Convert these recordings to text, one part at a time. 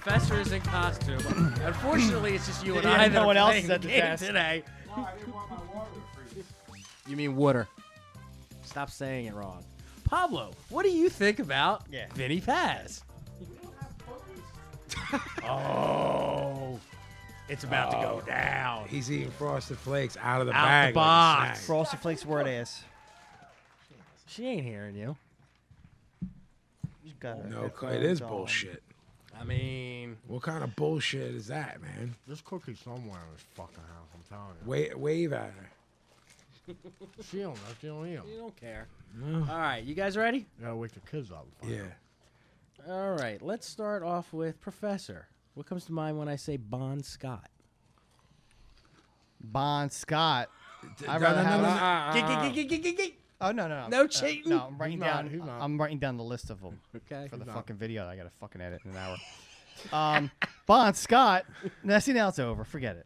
Professor is in costume. Unfortunately, it's just you and Yeah, I. no that are one else playing is at the game desk. today. No, I didn't want my water to freeze. You mean water? Stop saying it wrong. Pablo, what do you think about Vinnie Paz? Oh, it's about to go down. He's eating Frosted Flakes out of the Out the bag. box. Like a snack. Frosted Flakes word ass. She ain't hearing you. You got No, it is bullshit. I mean, What kind of bullshit is that, man? There's cookies somewhere in this fucking house, I'm telling you. Wave at her. She don't know. She don't eat them. you don't care. All right, you guys ready? Gotta wake the kids up. Yeah. All right, let's start off with Professor. What comes to mind when I say Bon Scott? Bon Scott. I'd rather have. Gig. Oh no. No cheating? No, I'm writing He's not, down. he's not. I'm writing down the list of them Okay. for the fucking video that I gotta fucking edit in an hour. Bon Scott. Now see, now it's over. Forget it.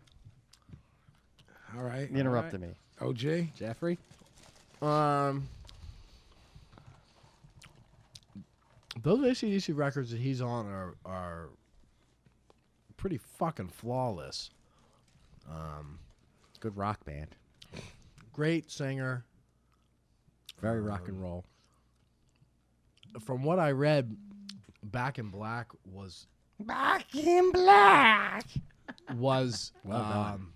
All right. You interrupted me. OG? Jeffrey? Those AC/DC records that he's on are pretty fucking flawless. Good rock band. Great singer. Very rock and roll. From what I read, Back in Black was Back in Black. done.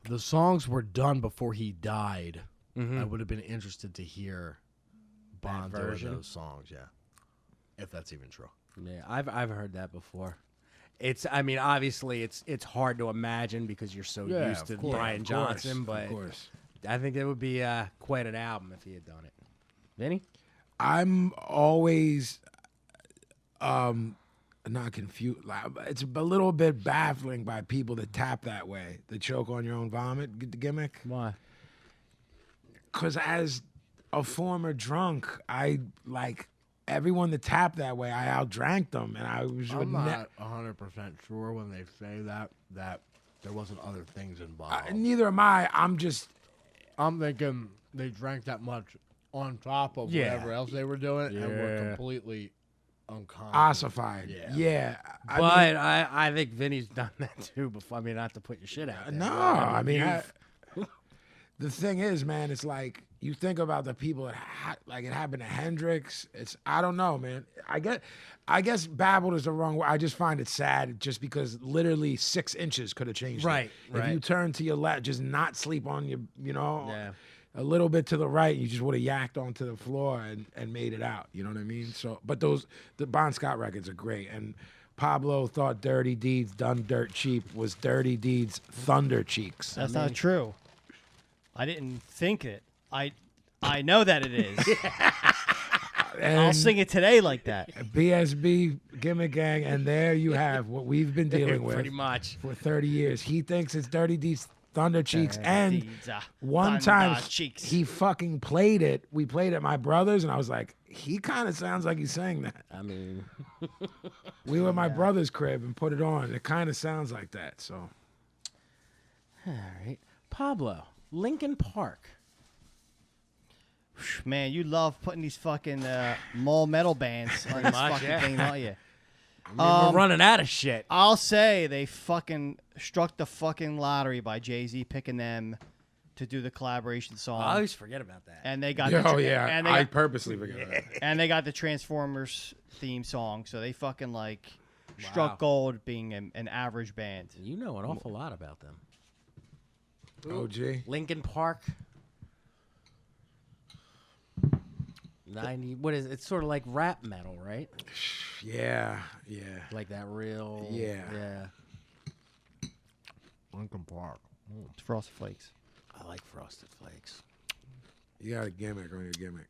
The songs were done before he died. Mhm. I would have been interested to hear Bond doing version? those songs, yeah. If that's even true. Yeah, I've heard that before. I mean, obviously, it's hard to imagine because you're so Yeah, used to of course, Brian Of course, Johnson, but of course. I think it would be quite an album if he had done it. Vinny? I'm always not confused. It's a little bit baffling by people that tap that way, the choke on your own vomit gimmick. Why? Because as a former drunk, I like everyone that tapped that way. I outdrank them, and I was I'm not 100% sure when they say that there wasn't other things involved. neither am I. I'm thinking they drank that much on top of Yeah. whatever else they were doing and were Yeah. completely unconscious. ossified. Yeah. Yeah. But I think Vinny's done that too before. I mean, not to put your shit out there. No, but, I mean, you've- the thing is, man, it's like you think about the people that like it happened to Hendrix. I don't know, man. I guess babbled is the wrong word. I just find it sad just because literally 6 inches could have changed. Right, If right. you turn to your left, just not sleep on your, Yeah. a little bit to the right, you just would have yacked onto the floor and made it out. You know what I mean? So, but the Bon Scott records are great. And Pablo thought Dirty Deeds Done Dirt Cheap was Dirty Deeds Thunder Cheeks. That's not true. I didn't think it. I know that it is. I'll sing it today like that. BSB Gimmick Gang, and there you have what we've been dealing with Pretty much. for 30 years. He thinks it's Dirty Deeds Thunder Cheeks, and Deeds, one Thunder time Cheeks. he fucking played it. We played it at my brother's, and I was like, he kind of sounds like he's saying that. I mean, We were at my brother's crib and put it on. It kind of sounds like that. So all right. Pablo, Lincoln Park. Man, you love putting these fucking mall metal bands on this much, fucking yeah. thing, don't you? We're running out of shit. I'll say they fucking struck the fucking lottery by Jay-Z picking them to do the collaboration song. I always forget about that. And they got I got, purposely forget that. and they got the Transformers theme song, so they fucking like struck gold being an average band. You know an awful lot about them. OG. Lincoln Park. 90. What is it? It's sort of like rap metal, right? Yeah. Like that real. Yeah. Yeah. Lincoln Park. It's Frosted Flakes. I like Frosted Flakes. You got a gimmick on your gimmick.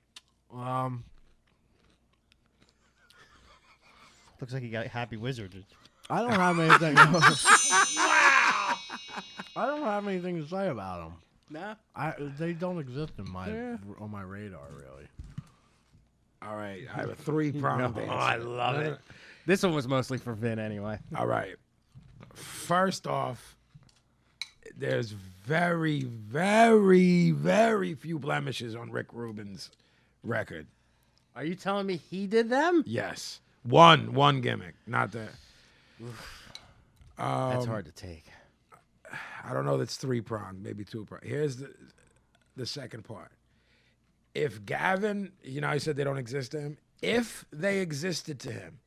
Looks like you got Happy Wizard. I don't have anything. Wow! I don't have anything to say about them. Nah. They don't exist in on my radar really. All right. I have a 3-pronged answer. I love it. This one was mostly for Vin anyway. All right. First off, there's very, very, very few blemishes on Rick Rubin's record. Are you telling me he did them? Yes. One gimmick, not that. That's hard to take. I don't know. That's 3-pronged, maybe 2-pronged. Here's the second part. If Gavin, I said they don't exist to him. If they existed to him,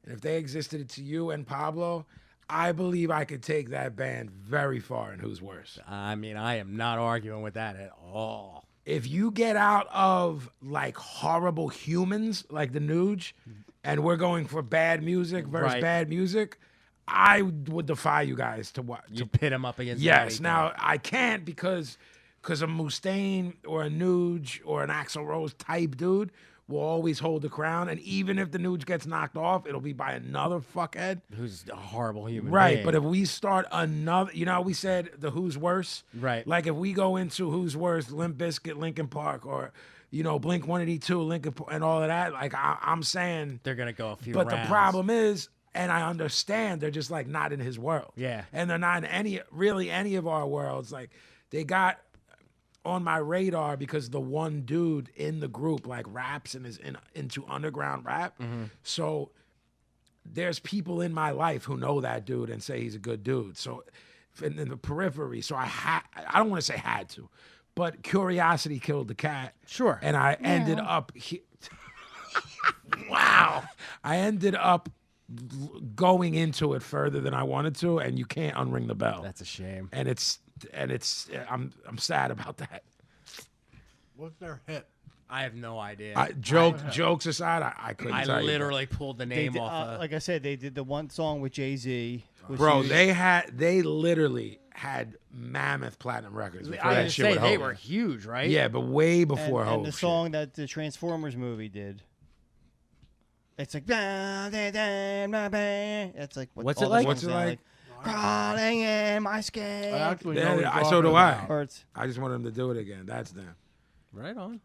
and if they existed to you and Pablo, I believe I could take that band very far in Who's Worse. I mean, I am not arguing with that at all. If you get out of like horrible humans like the Nuge, and we're going for bad music versus bad music, I would defy you guys to what You pit him up against. Yes. Now I can't because a Mustaine or a Nuge or an Axl Rose type dude will always hold the crown, and even if the Nuge gets knocked off, it'll be by another fuckhead who's a horrible human right being. But if we start another, we said the Who's Worse, right? Like if we go into Who's Worse, Limp Bizkit, Linkin Park, or Blink 182, Linkin Park, and all of that, like I'm saying they're gonna go a few but rounds. The problem is, and I understand, they're just like not in his world. Yeah. And they're not in any of our worlds. Like they got on my radar because the one dude in the group like raps and is into underground rap. Mm-hmm. So there's people in my life who know that dude and say he's a good dude. So in the periphery, so I don't want to say had to, but curiosity killed the cat. Sure. And I ended up wow. I ended up going into it further than I wanted to, and you can't unring the bell. That's a shame. And it's I'm sad about that. What's their hit? I have no idea. Jokes aside, I couldn't tell you. I literally pulled the name off. Like I said, they did the one song with Jay-Z. Bro, they literally had mammoth platinum records before I that would shit say with they Hogan. were huge, right? Yeah, but way before Hogan. And the song that the Transformers movie did. It's like it's like What's all it the like? songs What's it sound like? Crawling in my skin. I actually Yeah, know what you're so do talking I. about. Or it's I just want them to do it again. That's them. Right on.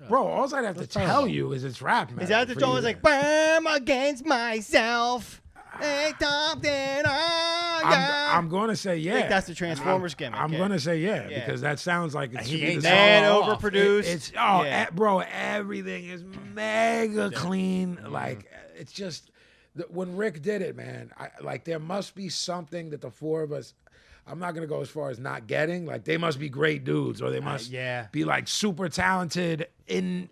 Bro, all I'd have to tell you is it's rap, man. is that the song? It's like "Bam against myself." Ain't something I'm going to say yeah. I think that's the Transformers gimmick. I'm yeah. going to say yeah, Yeah. because that sounds like it should be ain't the Mad song song. off. overproduced. Bro, everything is mega clean. Like it's just when Rick did it, man. Like there must be something that the four of us. I'm not gonna go as far as not getting. Like they must be great dudes, or they must be like super talented in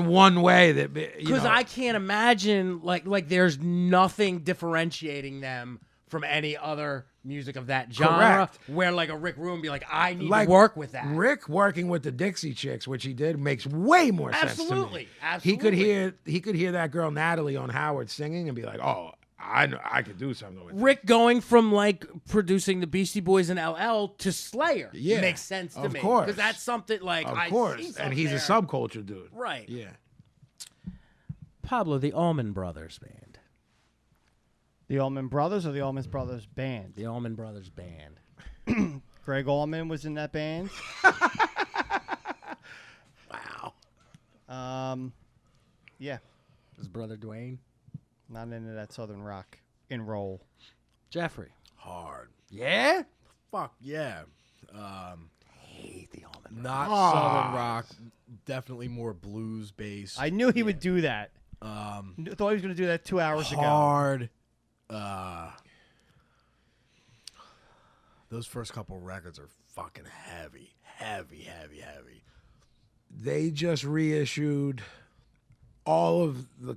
one way that Because I can't imagine like there's nothing differentiating them from any other music of that genre. Correct. Where like a Rick Rubin be like, I need to work with that. Rick working with the Dixie Chicks, which he did, makes way more sense to me. Absolutely. He could hear that girl Natalie on Howard singing and be like, oh, I know I could do something with that. Rick going from like producing the Beastie Boys and LL to Slayer Yeah, makes sense to of me. course. Because that's something like Of I course, see and something he's there. a subculture dude. Right. Yeah. Pablo, the Allman Brothers Band. The Allman Brothers or the Allman Brothers Band? The Allman Brothers Band. Greg Allman was in that band. Wow. Yeah, His brother Dwayne. not into that Southern rock and roll. Jeffrey. Hard. Yeah? Fuck yeah. Hate the Allman Brothers. Not Southern rock. Definitely more blues based. I knew he would do that. Thought he was going to do that 2 hours ago. hard. Those first couple records are fucking heavy. They just reissued all of the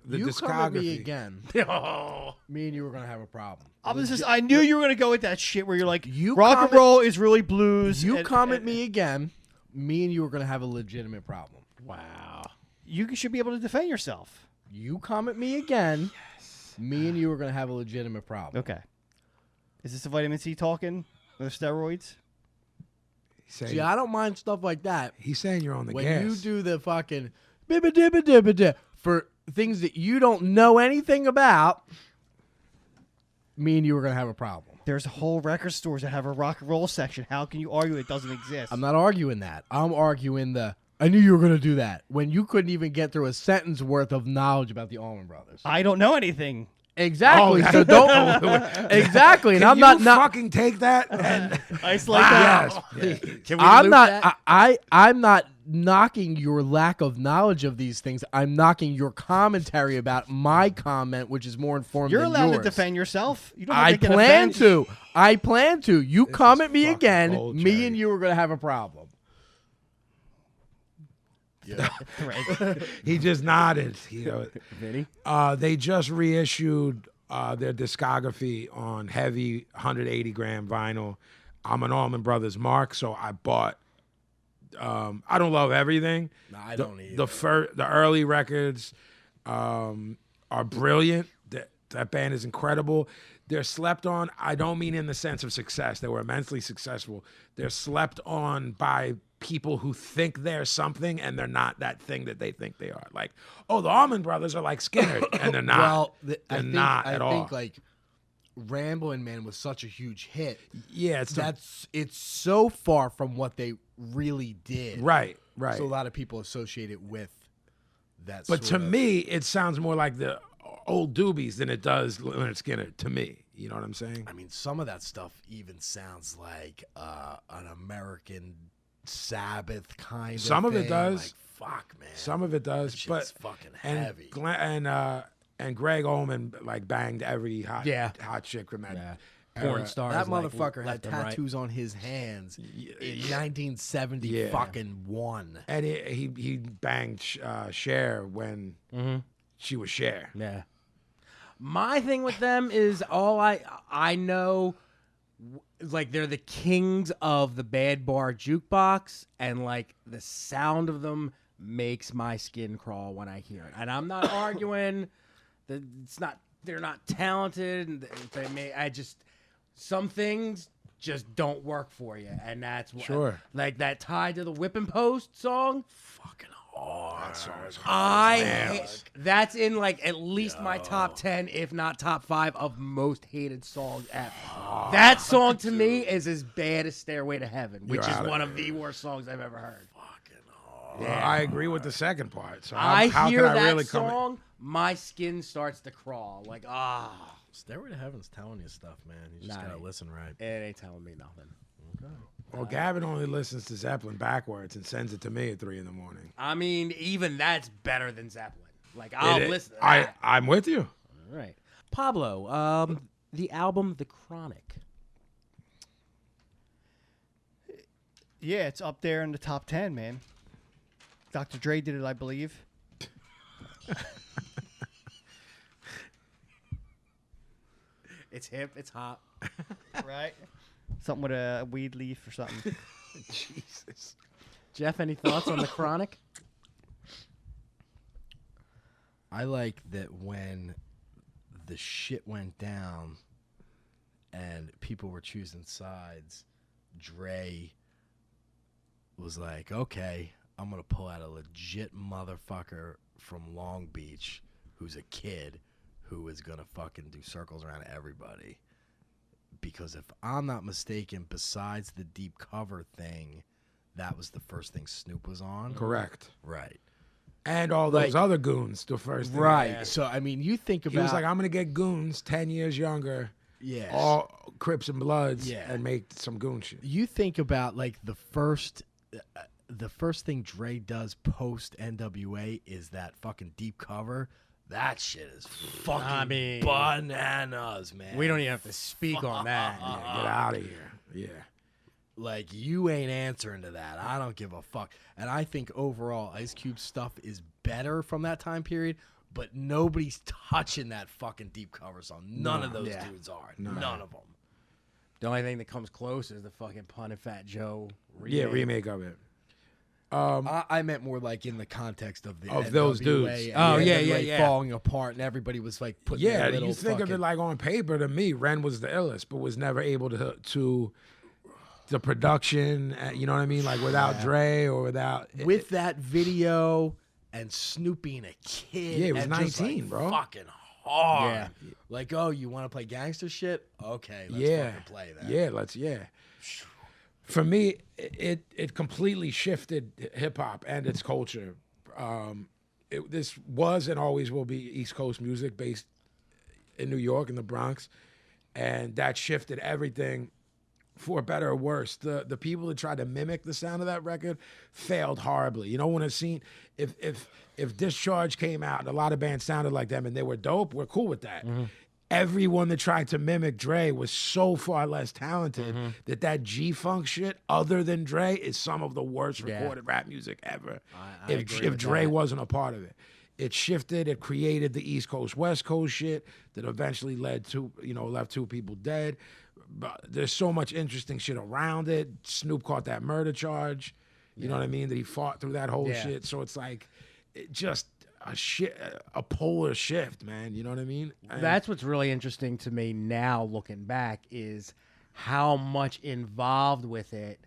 You discography. come at me again. Oh. Me and you were gonna have a problem. I knew you were going to go with that shit where you're like, You rock and comment- roll is really blues. You and- come at and- me again. Me and you were gonna have a legitimate problem. Wow. You should be able to defend yourself. You come at me again. Me and you were gonna have a legitimate problem. Okay. Is this the vitamin C talking? The steroids? See, I don't mind stuff like that. He's saying you're on the When gas. you do the fucking bibba dibba dibba dib for things that you don't know anything about, me and you are gonna have a problem. There's whole record stores that have a rock and roll section. How can you argue it doesn't exist? I'm not arguing that. I'm arguing I knew you were gonna do that when you couldn't even get through a sentence worth of knowledge about the Allman Brothers. I don't know anything. Exactly. Oh, So don't exactly. And Can I'm you not fucking take that and Isolate that. yes. Can we I'm loop not that? I'm not knocking your lack of knowledge of these things. I'm knocking your commentary about my comment, which is more informed You're than allowed yours. to defend yourself. You don't have I to get plan offense. to. I plan to. You come at me fucking again, gold, me Cherry. and you are going to have a problem. He just nodded. Vinny? They just reissued their discography on heavy 180 gram vinyl. I'm an Allman Brothers mark, so I bought. I don't love everything. No, I don't either. The early records are brilliant. That band is incredible. They're slept on. I don't mean in the sense of success. They were immensely successful. They're slept on by people who think they're something and they're not that thing that they think they are. Like, oh, the Allman Brothers are like Skinner, and they're not. Well, they're not at all. I think like Ramblin' Man was such a huge hit. Yeah, It's so far from what they really did. right. So a lot of people associate it with that. But to sort of- me, it sounds more like the old Doobies than it does Leonard Skinner. To me, you know what I'm saying? I mean, some of that stuff even sounds like an American Sabbath kind of Some of it thing. does. Like, fuck, man. Some of it does, That but shit's fucking and heavy. and Greg Oman like banged every hot chick from that Yeah. era. Porn stars. That like, motherfucker had left and right. tattoos on his hands in 1970 Yeah. fucking one. And he banged Cher when she was Cher. Yeah. My thing with them is all I know, like they're the kings of the bad bar jukebox, and like the sound of them makes my skin crawl when I hear it. And I'm not arguing that they're not talented, and they may. Some things just don't work for you, and that's what, Sure. like that Tied to the Whipping Post song. Fucking hard. That song is That's in like at least my top 10, if not top 5 of most hated songs ever. That song to me is as bad as Stairway to Heaven, which You're is outta one of the worst songs I've ever heard. I agree with the second part. So I how hear can I that really come? song, my skin starts to crawl. Like, Stairway to Heaven's telling you stuff, man. You just Nah, gotta listen right. it ain't telling me nothing. Well, Gavin only listens to Zeppelin backwards and sends it to me at 3 a.m. I mean, even that's better than Zeppelin. Like, I'll listen to that. I'm with you. All right. Pablo, the album The Chronic. Yeah, it's up there in the top 10, man. Dr. Dre did it, I believe. It's hip, it's hot. Right? Something with a weed leaf or something. Jesus. Jeff, any thoughts on The Chronic? I like that when the shit went down and people were choosing sides, Dre was like, okay, I'm going to pull out a legit motherfucker from Long Beach who's a kid who is going to fucking do circles around everybody. Because if I'm not mistaken, besides the deep cover thing, that was the first thing Snoop was on. Correct. Right. And all those other goons, the first thing. Right. Yeah. So, I mean, you think about... He was like, I'm going to get goons 10 years younger, yes. all Crips and Bloods, Yeah. and make some goon shit. You think about, like, the first thing Dre does post NWA is that fucking deep cover. That shit is fucking bananas, man. We don't even have to speak on that. Yeah, get out of here. Yeah. Like, you ain't answering to that. I don't give a fuck. And I think overall, Ice Cube's stuff is better from that time period, but nobody's touching that fucking deep cover song. None of those dudes are. None of them. The only thing that comes close is the fucking Pun and Fat Joe remake. Yeah, remake of it. I meant more like in the context of the Of those NWA dudes. and Oh, the yeah, NWA yeah. falling apart, and everybody was like putting Yeah, their little you think of fucking- it like on paper, to me, Ren was the illest, but was never able to the production, you know what I mean? Like without Dre or without... with that video and Snoop being a kid. Yeah, he was and just, 19, like, bro. Fucking hard. Yeah. Like, oh, you want to play gangster shit? Okay, let's yeah, fucking play that. yeah. For me, it completely shifted hip hop and its culture. This was and always will be East Coast music based in New York, in the Bronx, and that shifted everything for better or worse. The people that tried to mimic the sound of that record failed horribly. You know, when a scene, if Discharge came out and a lot of bands sounded like them and they were dope, we're cool with that. Everyone that tried to mimic Dre was so far less talented that G-Funk shit, other than Dre, is some of the worst recorded rap music ever. I agree If with Dre that. wasn't a part of it. It shifted, it created the East Coast, West Coast shit that eventually led to, left 2 people dead. But there's so much interesting shit around it. Snoop caught that murder charge. You know what I mean? That he fought through that whole Yeah. shit. So it's like, just a polar shift, man. You know what I mean? And That's what's really interesting to me now, looking back, is how much involved with it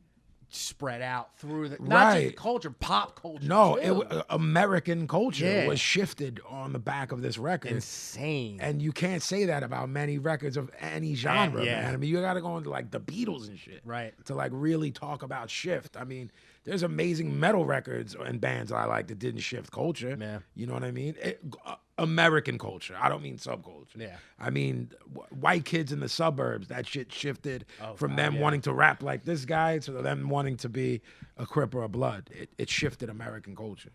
spread out through the not just Right. culture, pop culture. no, too. American culture Yeah. was shifted on the back of this record. insane. And you can't say that about many records of any genre, yeah. man. I mean, you got to go into like the Beatles and shit, Right. To like really talk about shift. I mean, there's amazing metal records and bands I like that didn't shift culture. Yeah. You know what I mean? American culture. I don't mean subculture. Yeah. I mean, white kids in the suburbs. That shit shifted from God, them yeah. wanting to rap like this guy to them wanting to be a Crip or a Blood. It shifted American culture.